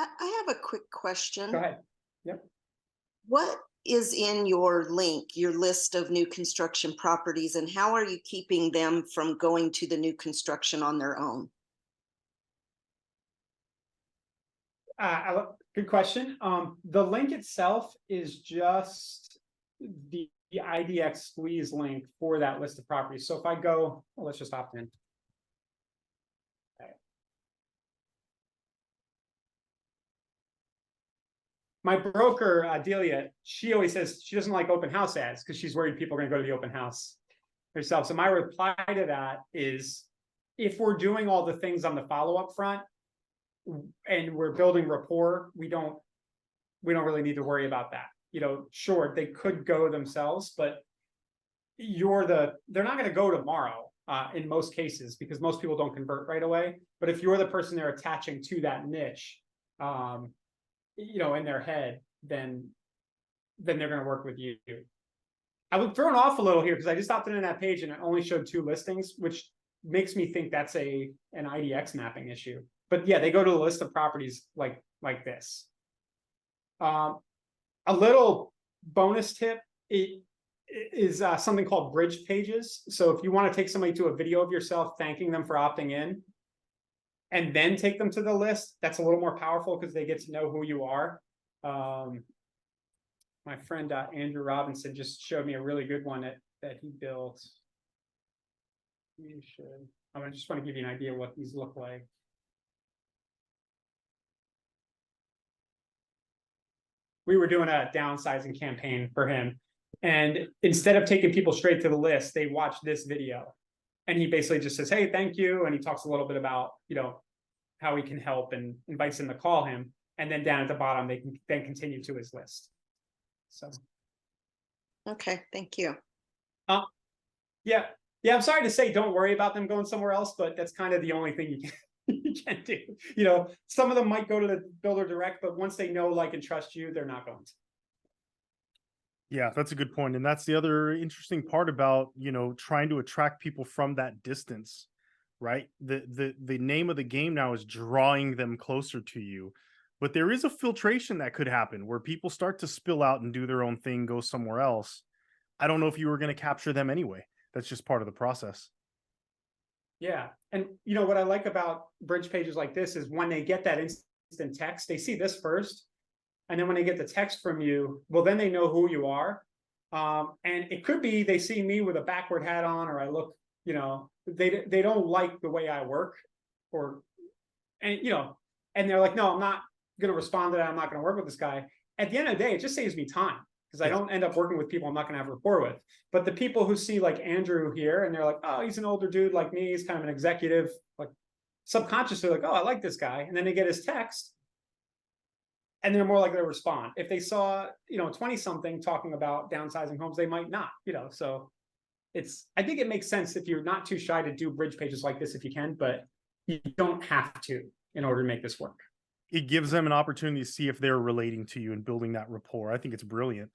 I have a quick question. Go ahead. Yep. What is in your link, your list of new construction properties, and how are you keeping them from going to the new construction on their own? Good question. The link itself is just the IDX squeeze link for that list of properties. So if I go, let's just opt in. Okay. My broker, Delia, she always says she doesn't like open house ads because she's worried people are going to go to the open house herself. So my reply to that is, if we're doing all the things on the follow-up front and we're building rapport, we don't really need to worry about that. Sure, they could go themselves, but they're not going to go tomorrow in most cases, because most people don't convert right away. But if you're the person they're attaching to that niche, in their head, then then they're going to work with you. I was thrown off a little here because I just opted in that page and it only showed 2 listings, which makes me think that's an IDX mapping issue. But yeah, they go to a list of properties like this. A little bonus tip is something called bridge pages. So if you want to take somebody to a video of yourself thanking them for opting in, and then take them to the list, that's a little more powerful because they get to know who you are. My friend Andrew Robinson just showed me a really good one that he built. You should. I just want to give you an idea what these look like. We were doing a downsizing campaign for him, and instead of taking people straight to the list, they watch this video, and he basically just says, "Hey, thank you," and he talks a little bit about how he can help and invites them to call him, and then down at the bottom they can then continue to his list. So, okay, thank you. Yeah. I'm sorry to say, don't worry about them going somewhere else, but that's kind of the only thing you can do. Some of them might go to the builder direct, but once they know, like, and trust you, they're not going to. Yeah, that's a good point. And that's the other interesting part about, trying to attract people from that distance, right? The name of the game now is drawing them closer to you. But there is a filtration that could happen where people start to spill out and do their own thing, go somewhere else. I don't know if you were going to capture them anyway. That's just part of the process. Yeah. And what I like about bridge pages like this is when they get that instant text, they see this first. And then when they get the text from you, well, then they know who you are. And it could be they see me with a backward hat on, or I look, they don't like the way I work, and they're like, no, I'm not going to respond to that. I'm not going to work with this guy. At the end of the day, it just saves me time because I don't end up working with people I'm not going to have rapport with. But the people who see like Andrew here and they're like, oh, he's an older dude like me. He's kind of an executive, like subconsciously like, oh, I like this guy. And then they get his text and they're more likely to respond. If they saw, 20 something talking about downsizing homes, they might not, so I think it makes sense if you're not too shy to do bridge pages like this if you can, but you don't have to in order to make this work. It gives them an opportunity to see if they're relating to you and building that rapport. I think it's brilliant.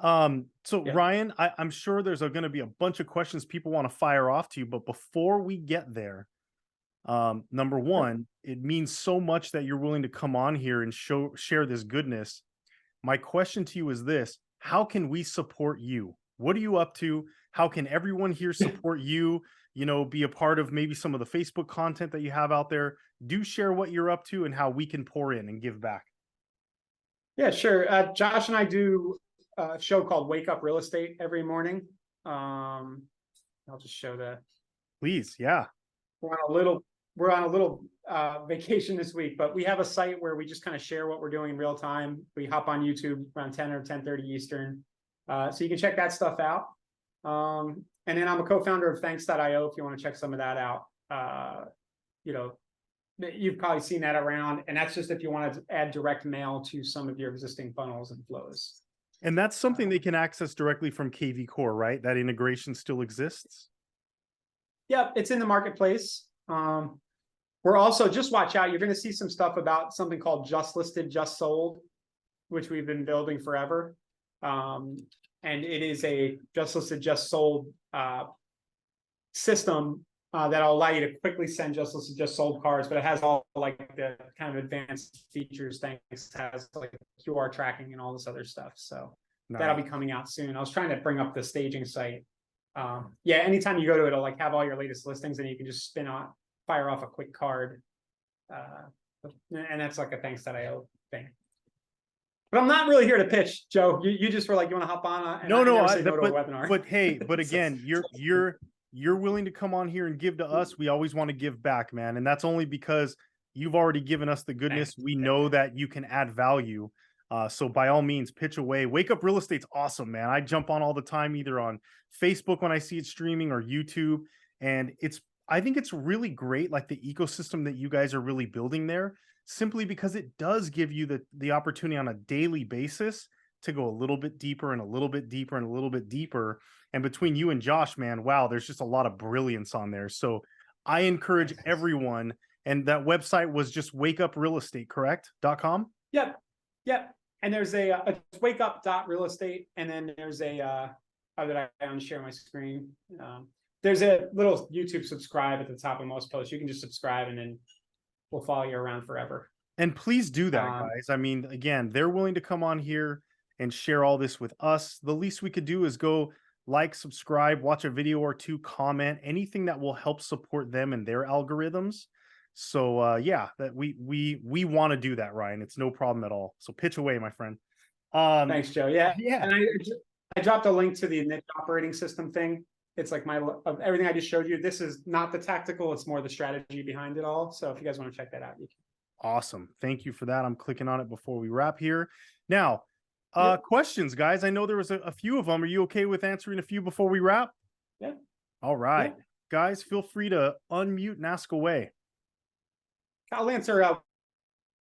So Yeah. Ryan, I'm sure there's going to be a bunch of questions people want to fire off to you, but before we get there, number one, it means so much that you're willing to come on here and share this goodness. My question to you is this: how can we support you? What are you up to? How can everyone here support you? Be a part of maybe some of the Facebook content that you have out there. Do share what you're up to and how we can pour in and give back. Yeah, sure. Josh and I do a show called Wake Up Real Estate every morning. I'll just show that. Please, yeah. We're on a little vacation this week, but we have a site where we just kind of share what we're doing in real time. We hop on YouTube around 10 or 10:30 Eastern. So you can check that stuff out. And then I'm a co-founder of thanks.io if you want to check some of that out. You've probably seen that around, and that's just if you want to add direct mail to some of your existing funnels and flows. And that's something they can access directly from KV Core, right? That integration still exists? Yeah, it's in the marketplace. We're also, just watch out, you're going to see some stuff about something called Just Listed, Just Sold, which we've been building forever. And it is a Just Listed, Just Sold system that'll allow you to quickly send Just Listed, Just Sold cards, but it has all like the kind of advanced features. Thanks, it has like QR tracking and all this other stuff. So that'll be coming out soon. I was trying to bring up the staging site. Yeah, anytime you go to it, it'll like have all your latest listings and you can just fire off a quick card. And that's like a thanks.io thing. But I'm not really here to pitch, Joe. You just were like, you want to hop on? And No, say no to a webinar. But hey, again, you're willing to come on here and give to us. We always want to give back, man. And that's only because you've already given us the goodness. Thanks. We know that you can add value. So by all means, pitch away. Wake Up Real Estate's awesome, man. I jump on all the time, either on Facebook when I see it streaming or YouTube. And I think it's really great, like the ecosystem that you guys are really building there, simply because it does give you the opportunity on a daily basis to go a little bit deeper and a little bit deeper and a little bit deeper. And between you and Josh, man, wow, there's just a lot of brilliance on there. So I encourage everyone, and that website was just Wake Up Real Estate, correct? .com? Yep. And there's it's wake up dot real estate. And then there's that I don't share my screen. There's a little YouTube subscribe at the top of most posts. You can just subscribe and then we'll follow you around forever. And please do that, guys. I mean, again, they're willing to come on here and share all this with us. The least we could do is go like, subscribe, watch a video or two, comment, anything that will help support them and their algorithms. So yeah, that we want to do that, Ryan. It's no problem at all. So pitch away, my friend. Thanks, Joe. Yeah. Yeah. And I dropped a link to the niche operating system thing. It's like of everything I just showed you. This is not the tactical, it's more the strategy behind it all. So if you guys want to check that out, you can. Awesome. Thank you for that. I'm clicking on it before we wrap here. Now, Yep. questions, guys. I know there was a few of them. Are you okay with answering a few before we wrap? Yeah. All right. Yeah. Guys, feel free to unmute and ask away. I'll answer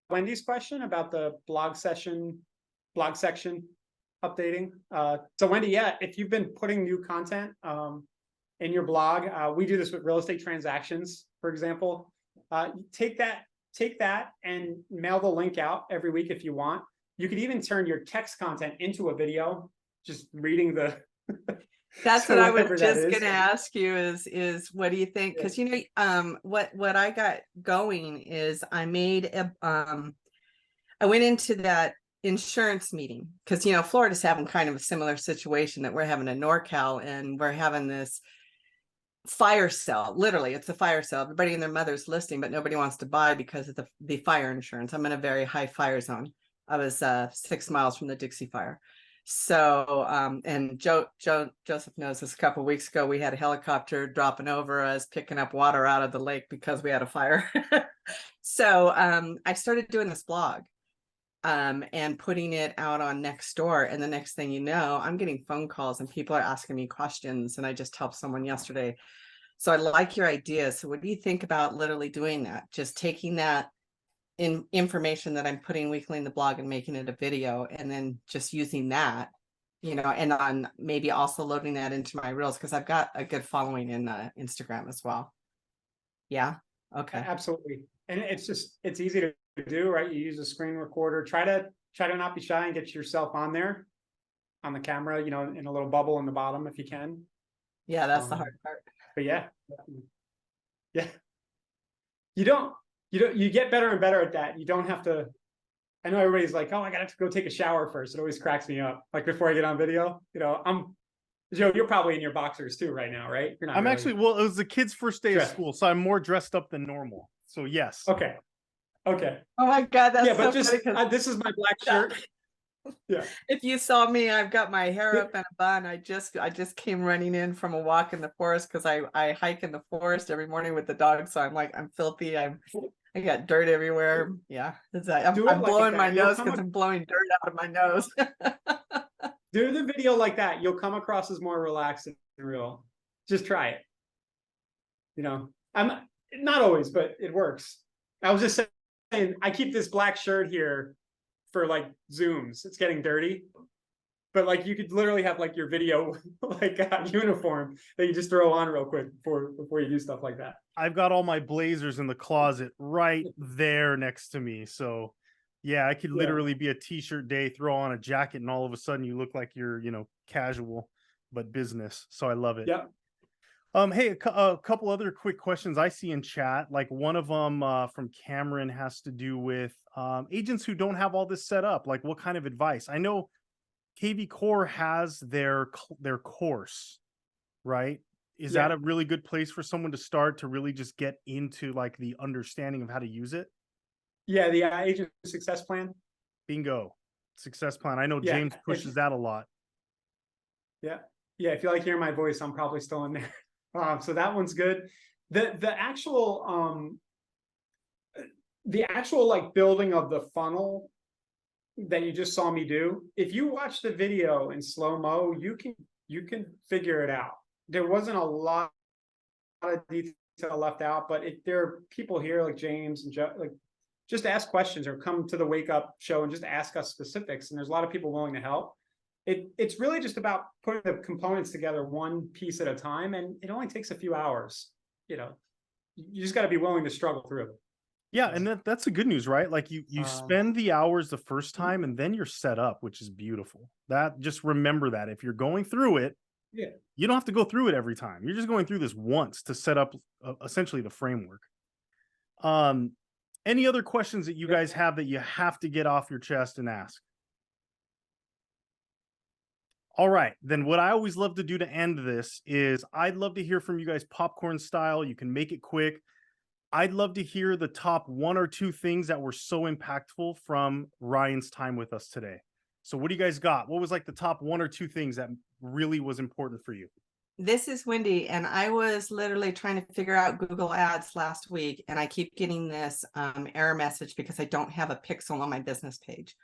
Wendy's question about the blog section updating. So Wendy, yeah, if you've been putting new content in your blog, we do this with real estate transactions, for example. Take that and mail the link out every week if you want. You could even turn your text content into a video, just reading the That's so what I was whatever that just is. gonna ask you is what do you think? Yeah. Because you know, what I got going is I made I went into that insurance meeting because you know Florida's having kind of a similar situation that we're having in NorCal, and we're having this fire sale. Literally, it's a fire sale. Everybody and their mother's listing, but nobody wants to buy because of the fire insurance. I'm in a very high fire zone. I was 6 miles from the Dixie Fire. So, and Joseph knows this, a couple of weeks ago, we had a helicopter dropping over us, picking up water out of the lake because we had a fire. So I started doing this blog and putting it out on Nextdoor. And the next thing you know, I'm getting phone calls and people are asking me questions. And I just helped someone yesterday. So I like your idea. So what do you think about literally doing that? Just taking that information that I'm putting weekly in the blog and making it a video, and then just using that, you know, and on maybe also loading that into my reels because I've got a good following in Instagram as well. Yeah. Okay. Absolutely. And it's easy to do, right? You use a screen recorder, try to not be shy and get yourself on there on the camera, you know, in a little bubble in the bottom if you can. Yeah, that's the hard part. But yeah. You get better and better at that. You don't have to. I know everybody's like, oh, I gotta go take a shower first. It always cracks me up. Like before I get on video, you know, Joe, you're probably in your boxers too right now, right? You're not. I'm really... actually, well, it was the kid's first day of school, so I'm more dressed up than normal. So yes. Okay. Oh my God, that's but so just funny this is my black shirt. Yeah. If you saw me, I've got my hair up in a bun. I just came running in from a walk in the forest because I hike in the forest every morning with the dog. So I'm filthy. I got dirt everywhere. Yeah, I'm blowing my nose because I'm blowing dirt out of my nose. Do the video like that. You'll come across as more relaxed and real. Just try it. You know, I'm not always, but it works. I was just saying, I keep this black shirt here for like Zooms. It's getting dirty, but like you could literally have like your video like uniform that you just throw on real quick before you do stuff like that. I've got all my blazers in the closet right there next to me. So yeah, I could literally be a t-shirt day, throw on a jacket, and all of a sudden you look like you're, you know, casual, but business. So I love it. Yeah. Hey, a couple other quick questions I see in chat. Like one of them from Cameron has to do with agents who don't have all this set up. Like what kind of advice? I know KV Core has their course, right? Is that a really good place for someone to start to really just get into like the understanding of how to use it? Yeah, the agent success plan. Bingo. Success plan. I know James pushes that a lot. Yeah. Yeah. If you like hearing my voice, I'm probably still in there. So that one's good. The actual like building of the funnel that you just saw me do, if you watch the video in slow-mo, you can figure it out. There wasn't a lot of detail left out, but if there are people here like James and Joe, like just ask questions or come to the Wake Up show and just ask us specifics. And there's a lot of people willing to help. It's really just about putting the components together one piece at a time, and it only takes a few hours. You know, you just got to be willing to struggle through it. Yeah, and that's the good news, right? Like you spend the hours the first time and then you're set up, which is beautiful. That just remember that if you're going through it, Yeah. you don't have to go through it every time. You're just going through this once to set up essentially the framework. Um, any other questions that you guys have that you have to get off your chest and ask? All right, then what I always love to do to end this is I'd love to hear from you guys popcorn style. You can make it quick. I'd love to hear the top 1 or 2 things that were so impactful from Ryan's time with us today. So what do you guys got? What was like the top 1 or 2 things that really was important for you? This is Wendy, and I was literally trying to figure out Google Ads last week, and I keep getting this error message because I don't have a pixel on my business page.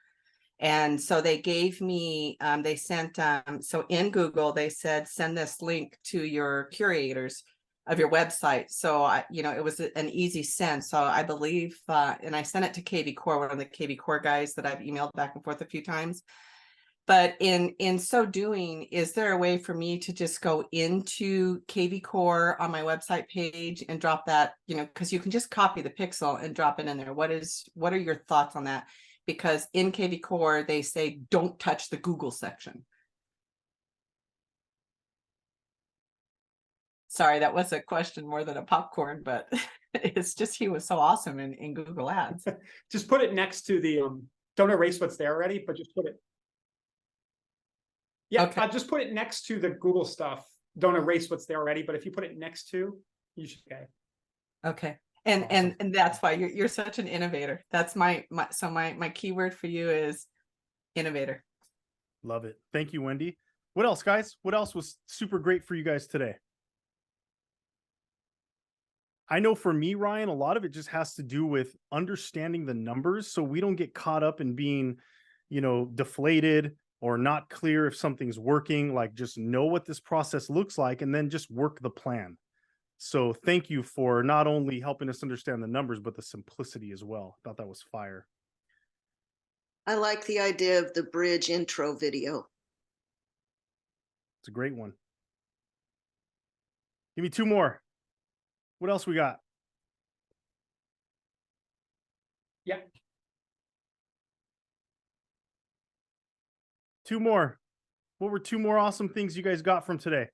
And so they gave me, they sent, so in Google, they said, send this link to your curators of your website. So it was an easy send. So I believe, and I sent it to KV Core, one of the KV Core guys that I've emailed back and forth a few times. But in so doing, is there a way for me to just go into KV Core on my website page and drop that, because you can just copy the pixel and drop it in there. What are your thoughts on that? Because in KV Core, they say, don't touch the Google section. Sorry, that was a question more than a popcorn, but it's just, he was so awesome in Google Ads. Just put it next to the, don't erase what's there already, but just put it. Yeah, Okay. just put it next to the Google stuff. Don't erase what's there already, but if you put it next to, you should okay. Okay. And that's why you're such an innovator. That's my keyword for you is innovator. Love it. Thank you, Wendy. What else, guys? What else was super great for you guys today? I know for me, Ryan, a lot of it just has to do with understanding the numbers so we don't get caught up in being, deflated or not clear if something's working. Like, just know what this process looks like and then just work the plan. So thank you for not only helping us understand the numbers, but the simplicity as well. I thought that was fire. I like the idea of the bridge intro video. It's a great one. Give me 2 more. What else we got? Yeah. 2 more. What were 2 more awesome things you guys got from today?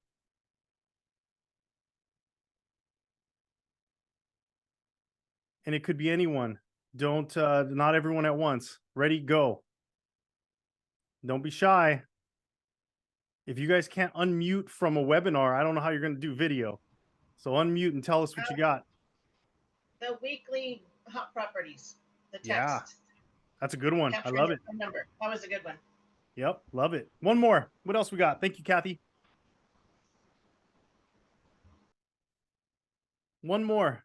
And it could be anyone. Don't, not everyone at once. Ready, go. Don't be shy. If you guys can't unmute from a webinar, I don't know how you're going to do video. So unmute and tell us what you got. The weekly hot properties, the text. Yeah, that's a good one. I love it. Number. That was a good one. Yep, love it. 1 more. What else we got? Thank you, Kathy. 1 more.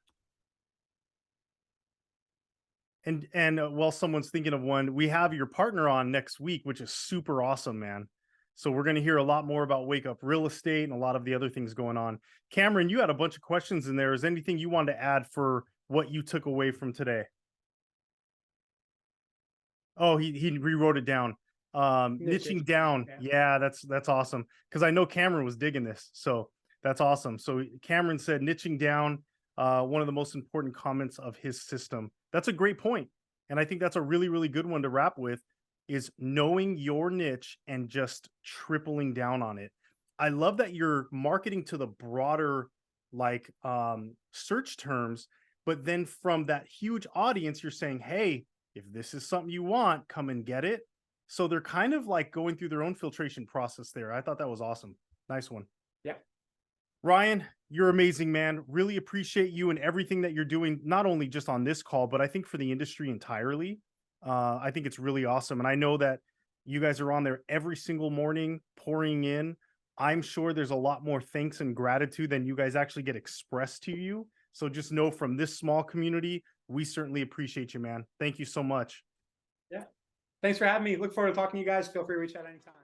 And while someone's thinking of one, we have your partner on next week, which is super awesome, man. So we're going to hear a lot more about Wake Up Real Estate and a lot of the other things going on. Cameron, you had a bunch of questions in there. Is there anything you wanted to add for what you took away from today? Oh, he rewrote it down. Niching down. Yeah, that's awesome. Because I know Cameron was digging this. So that's awesome. So Cameron said niching down, one of the most important comments of his system. That's a great point. And I think that's a really, really good one to wrap with, is knowing your niche and just tripling down on it. I love that you're marketing to the broader search terms, but then from that huge audience, you're saying, hey, if this is something you want, come and get it. So they're kind of like going through their own filtration process there. I thought that was awesome. Nice one. Yeah. Ryan, you're amazing, man. Really appreciate you and everything that you're doing, not only just on this call, but I think for the industry entirely. I think it's really awesome. And I know that you guys are on there every single morning pouring in. I'm sure there's a lot more thanks and gratitude than you guys actually get expressed to you. So just know from this small community, we certainly appreciate you, man. Thank you so much. Yeah. Thanks for having me. Look forward to talking to you guys. Feel free to reach out anytime.